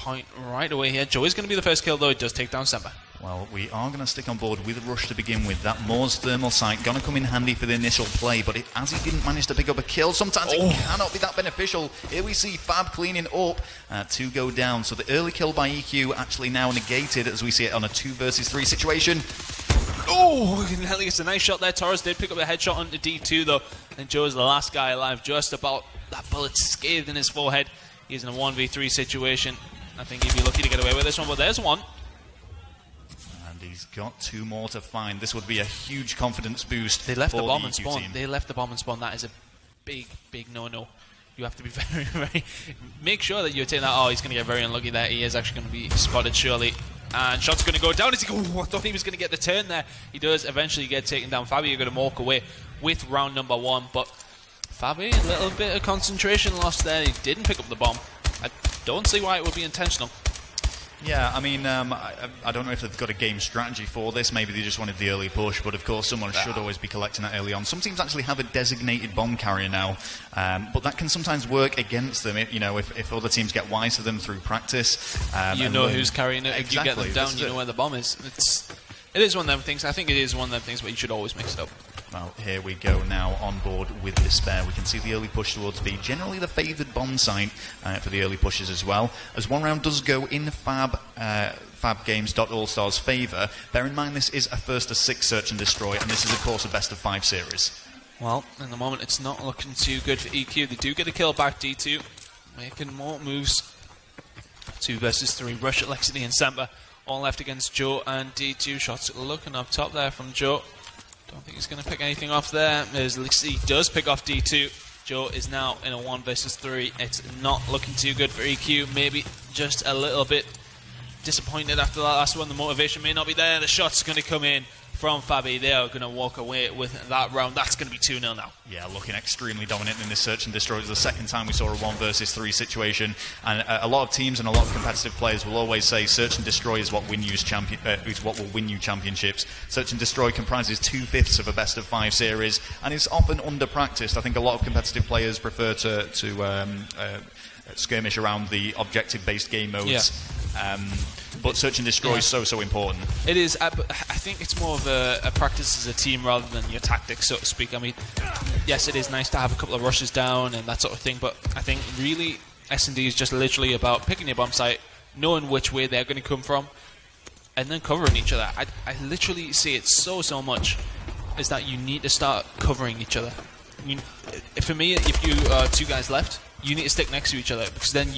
point right away here. Joe is going to be the first kill, though. It does take down Semper. Well, we are going to stick on board with Rush to begin with. That Moore's thermal sight going to come in handy for the initial play, but as he didn't manage to pick up a kill, sometimes it cannot be that beneficial. Here we see Fab cleaning up to go down. So the early kill by EQ actually now negated as we see it on a 2 versus 3 situation. Oh, it's a nice shot there. Torres did pick up a headshot onto D2, though, and Joe is the last guy alive, just about. That bullet scathed in his forehead. He's in a 1v3 situation. I think he'd be lucky to get away with this one, but there's one. He's got 2 more to find. This would be a huge confidence boost. They left for the bomb EQ and spawn. team. They left the bomb and spawn. That is a big, big no-no. You have to be very, very... Make sure that you're taking that. Oh, he's going to get very unlucky there. He is actually going to be spotted, surely. And shot's going to go down. Oh, I thought he was going to get the turn there. He does eventually get taken down. Fabi, you're going to walk away with round number 1. But Fabi, a little bit of concentration lost there. He didn't pick up the bomb. I don't see why it would be intentional. Yeah, I mean, I don't know if they've got a game strategy for this. Maybe they just wanted the early push, but of course someone should always be collecting that early on. Some teams actually have a designated bomb carrier now, but that can sometimes work against them. If other teams get wise to them through practice. You know who's carrying it. If you get them down, you know where the bomb is. It is one of them things. I think it is one of them things, but you should always mix it up. Well, here we go now on board with Despair. We can see the early push towards B. Generally the favoured bomb site for the early pushes as well. As one round does go in Fab Games All-Stars' favour, bear in mind this is a first to 6 search and destroy, and this is of course a best of 5 series. Well, in the moment it's not looking too good for EQ. They do get a kill back, D2, making more moves. 2 versus 3, Rush, Lexity and Semper, all left against Joe and D2. Shots looking up top there from Joe. Don't think he's going to pick anything off there. As Lexity does pick off D2. Joe is now in a 1 versus 3. It's not looking too good for EQ. Maybe just a little bit disappointed after that last one. The motivation may not be there. The shot's going to come in from Fabi. They are going to walk away with that round. That's going to be 2-0 now. Yeah, looking extremely dominant in this search and destroy. It's the second time we saw a 1 versus 3 situation, and a lot of teams and a lot of competitive players will always say search and destroy is what will win you championships. Search and destroy comprises 2/5 of a best of 5 series, and is often under practiced. I think a lot of competitive players prefer to skirmish around the objective-based game modes. Yeah. But search and destroy is so important. It is. I think it's more of a practice as a team rather than your tactics, so to speak. I mean, yes, it is nice to have a couple of rushes down and that sort of thing, but I think really S&D is just literally about picking your bomb site, knowing which way they're going to come from, and then covering each other. I literally see it so much, is that you need to start covering each other. I mean, for me, if you are 2 guys left, you need to stick next to each other, because then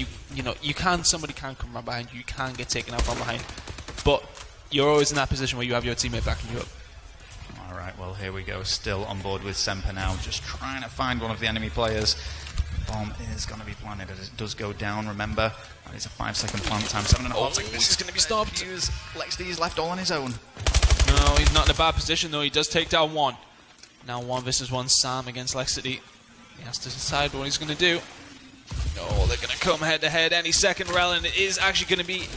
somebody can come right behind you, you can get taken out from behind, but you're always in that position where you have your teammate backing you up. Alright, well here we go, still on board with Semper now, just trying to find one of the enemy players. Bomb is going to be planted as it does go down, remember, that is a 5-second plant time, 7.5 seconds. This is going to be stopped. Lexity's left all on his own. No, he's not in a bad position though, he does take down 1. Now 1 versus 1 Sam against Lexity. He has to decide what he's going to do. Oh, they're going to come head-to-head any second, Rel, and it is actually going to be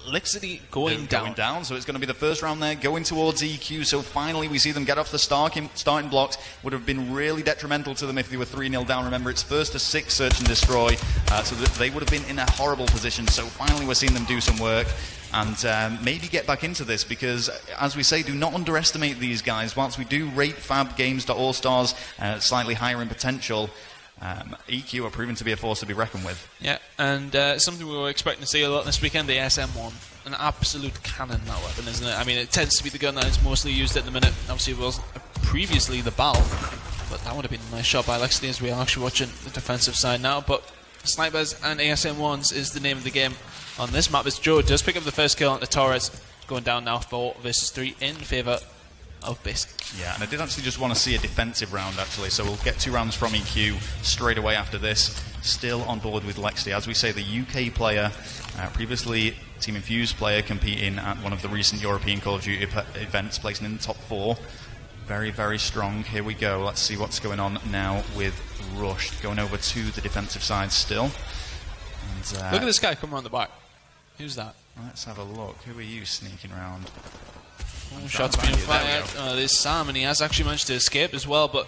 Lexity going down. So it's going to be the first round there, going towards EQ. So finally we see them get off the starting blocks. Would have been really detrimental to them if they were 3-0 down. Remember, it's first to 6 search and destroy, so that they would have been in a horrible position. So finally we're seeing them do some work and maybe get back into this, because as we say, do not underestimate these guys. Whilst we do rate Fab Games All-Stars slightly higher in potential, EQ are proven to be a force to be reckoned with. Yeah, and something we were expecting to see a lot this weekend, the SM1. An absolute cannon, that weapon, isn't it? I mean, it tends to be the gun that is mostly used at the minute. Obviously, it was previously the BAL, but that would have been a nice shot by Lexity, as we are actually watching the defensive side now. But snipers and ASM1s is the name of the game on this map, as Joe does pick up the first kill on the Torres, going down now 4 versus 3 in favour of Basic. Yeah, and I did actually just want to see a defensive round, actually, so we'll get 2 rounds from EQ straight away after this. Still on board with Lexity. As we say, the UK player, previously Team Infused player, competing at one of the recent European Call of Duty events, placing in the top 4. Very, very strong. Here we go. Let's see what's going on now with Rush. Going over to the defensive side still. And, look at this guy come around the back. Who's that? Let's have a look. Who are you sneaking around? Shots being fired. There's Sam, and he has actually managed to escape as well, but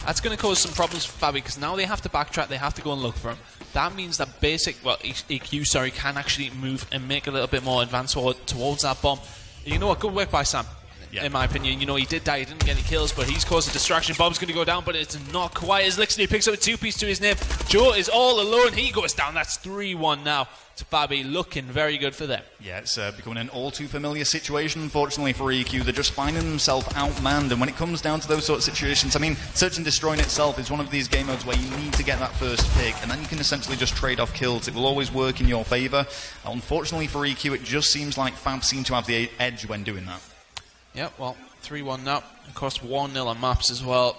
That's going to cause some problems for Fabi, because now they have to backtrack, they have to go and look for him. That means that basic, well, EQ, sorry, can actually move and make a little bit more advance towards that bomb. You know what, good work by Sam, in my opinion. You know, he did die, he didn't get any kills, but he's caused a distraction. Bomb's going to go down, but it's not quite as Lixley picks up a 2-piece to his nib. Joe is all alone, he goes down. That's 3-1 now to Fabi, looking very good for them. Yeah, it's becoming an all too familiar situation, unfortunately, for EQ. They're just finding themselves outmanned, and when it comes down to those sort of situations, I mean, Search and Destroy in itself is one of these game modes where you need to get that first pick, and then you can essentially just trade off kills. It will always work in your favour. Unfortunately for EQ, it just seems like Fab seem to have the edge when doing that. Yeah, well, 3-1 now. Of course, 1-0 on maps as well.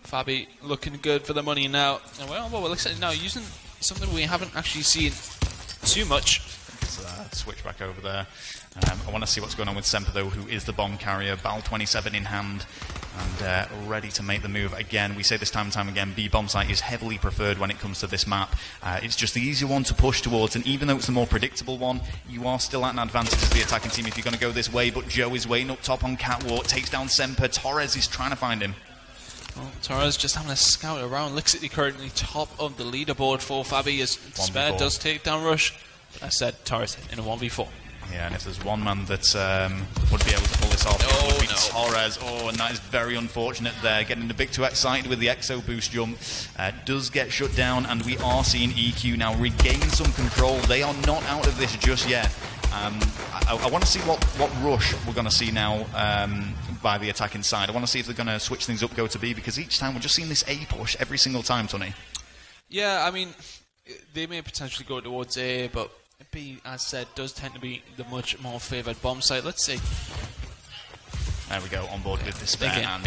Fabi looking good for the money now. And well, we're excited now, using something we haven't actually seen too much. Let's switch back over there. I want to see what's going on with Semper, though, who is the bomb carrier. Bal 27 in hand and ready to make the move again. We say this time and time again, B bomb site is heavily preferred when it comes to this map. It's just the easier one to push towards, and even though it's the more predictable one, you are still at an advantage as the attacking team if you're going to go this way. But Joe is waiting up top on Catwalk, takes down Semper. Torres is trying to find him. Well, Torres just having a scout around. Lixity currently top of the leaderboard for Fabi as Spare does take down Rush. I said Torres in a 1v4. Yeah, and if there's one man that would be able to pull this off, it would be Torres. Oh, and that is very unfortunate there. Getting a bit too excited with the Exo boost jump. Does get shut down, and we are seeing EQ now regain some control. They are not out of this just yet. I want to see what rush we're going to see now by the attacking side. I want to see if they're going to switch things up, go to B, because each time we're just seeing this A push every single time, Tony. Yeah, I mean, they may potentially go towards A, but B, as said, does tend to be the much more favoured bomb site. Let's see. There we go, on board with this spare, and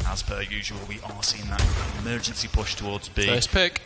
as per usual, we are seeing that emergency push towards B. First pick.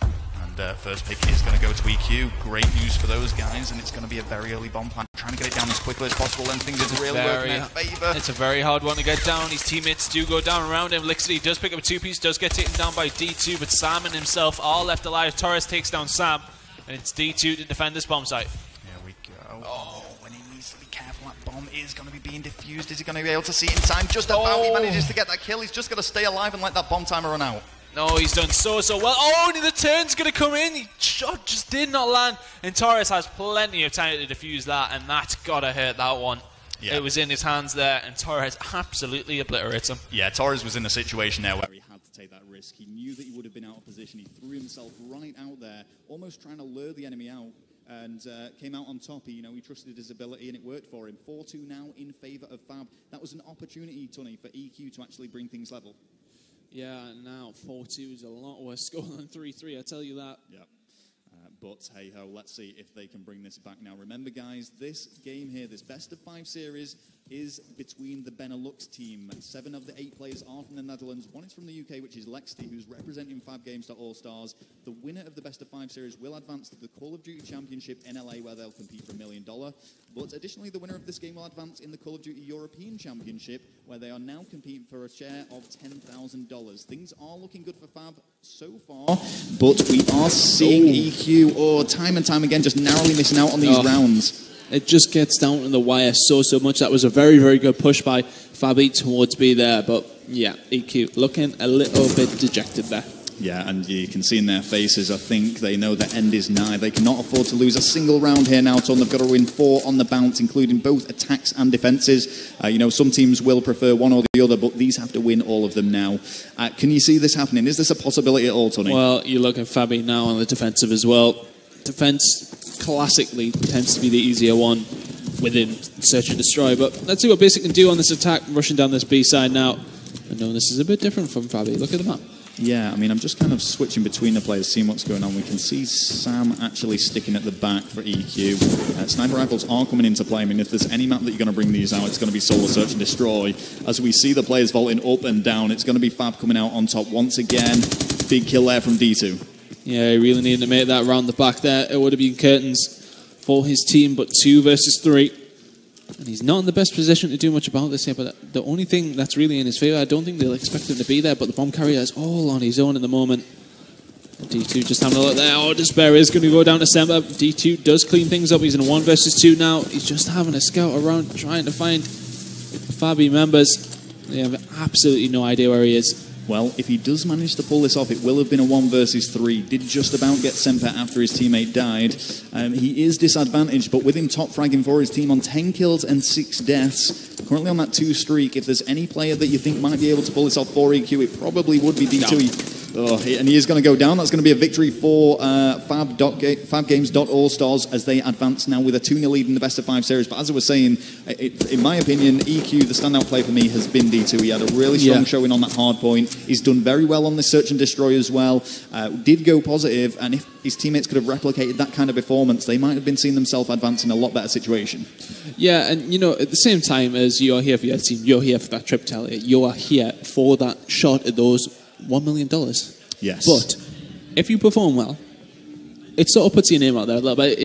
And first pick is going to go to EQ. Great news for those guys, and it's going to be a very early bomb plant. Trying to get it down as quickly as possible, and things are really working in their favour. It's a very hard one to get down. His teammates do go down around him. Lixity does pick up a 2-piece, does get taken down by D2, but Sam and himself are left alive. Torres takes down Sam, and it's D2 to defend this bomb site. There we go. Oh, and he needs to be careful. That bomb is going to be being diffused. Is he going to be able to see it in time? Just about. He manages to get that kill. He's just got to stay alive and let that bomb timer run out. No, he's done so well. Oh, and the turn's going to come in. He shot just did not land. And Torres has plenty of time to defuse that, and that's got to hurt that one. Yeah. It was in his hands there, and Torres absolutely obliterates him. Yeah, Torres was in a situation there where he had to take that risk. He knew that he would have been out of position. He threw himself right out there, almost trying to lure the enemy out, and came out on top. He trusted his ability, and it worked for him. 4-2 now in favour of Fab. That was an opportunity, Tony, for EQ to actually bring things level. Yeah, now 4-2 is a lot worse score than 3-3, I tell you that. Yeah. But hey-ho, let's see if they can bring this back now. Remember, guys, this game here, this best-of-5 series, is between the Benelux team. 7 of the 8 players are from the Netherlands. 1 is from the UK, which is Lexty, who's representing Fab Games All-Stars. The winner of the best-of-5 series will advance to the Call of Duty Championship in LA, where they'll compete for $1 million. But additionally, the winner of this game will advance in the Call of Duty European Championship, where they are now competing for a share of $10,000. Things are looking good for Fab so far, but we are seeing EQ, time and time again, just narrowly missing out on these rounds. It just gets down to the wire so much. That was a very, very good push by Fabi towards B there, but yeah, EQ looking a little bit dejected there. Yeah, and you can see in their faces, I think they know the end is nigh. They cannot afford to lose a single round here now, Tom. They've got to win 4 on the bounce, including both attacks and defences. Some teams will prefer one or the other, but these have to win all of them now. Can you see this happening? Is this a possibility at all, Tony? Well, you look at Fabi now on the defensive as well. Defence classically tends to be the easier one within Search and Destroy, but let's see what Basic can do on this attack, rushing down this B side now. I know this is a bit different from Fabi. Look at the map. Yeah, I'm just kind of switching between the players, seeing what's going on. We can see Sam actually sticking at the back for EQ. Sniper rifles are coming into play. If there's any map that you're going to bring these out, it's going to be Solo Search and Destroy. As we see the players vaulting up and down, it's going to be Fab coming out on top once again. Big kill there from D2. Yeah, he really needed to make that round the back there. It would have been curtains for his team, but 2 versus 3. And he's not in the best position to do much about this here, but the only thing that's really in his favour, I don't think they'll expect him to be there, but the bomb carrier is all on his own at the moment. D2 just having a look there. Oh, Despair is going to go down to Semper. D2 does clean things up. He's in a 1 versus 2 now. He's just having a scout around, trying to find Fabi members. They have absolutely no idea where he is. Well, if he does manage to pull this off, it will have been a 1 versus 3. Did just about get Semper after his teammate died. He is disadvantaged, but with him top fragging for his team on 10 kills and 6 deaths, currently on that 2 streak, if there's any player that you think might be able to pull this off for EQ, it probably would be D2. And he is going to go down. That's going to be a victory for Fab Games All-Stars as they advance now with a 2-0 lead in the best-of-5 series. But as I was saying, in my opinion, EQ, the standout player for me, has been D2. He had a really strong showing on that hard point. He's done very well on this Search and Destroy as well. Did go positive, and if his teammates could have replicated that kind of performance, they might have been seeing themselves advance in a lot better situation. Yeah, and you know, at the same time as you're here for your team, you're here for that trip tally, you are here for that shot at those $1 million. Yes. But if you perform well, it sort of puts your name out there a little bit.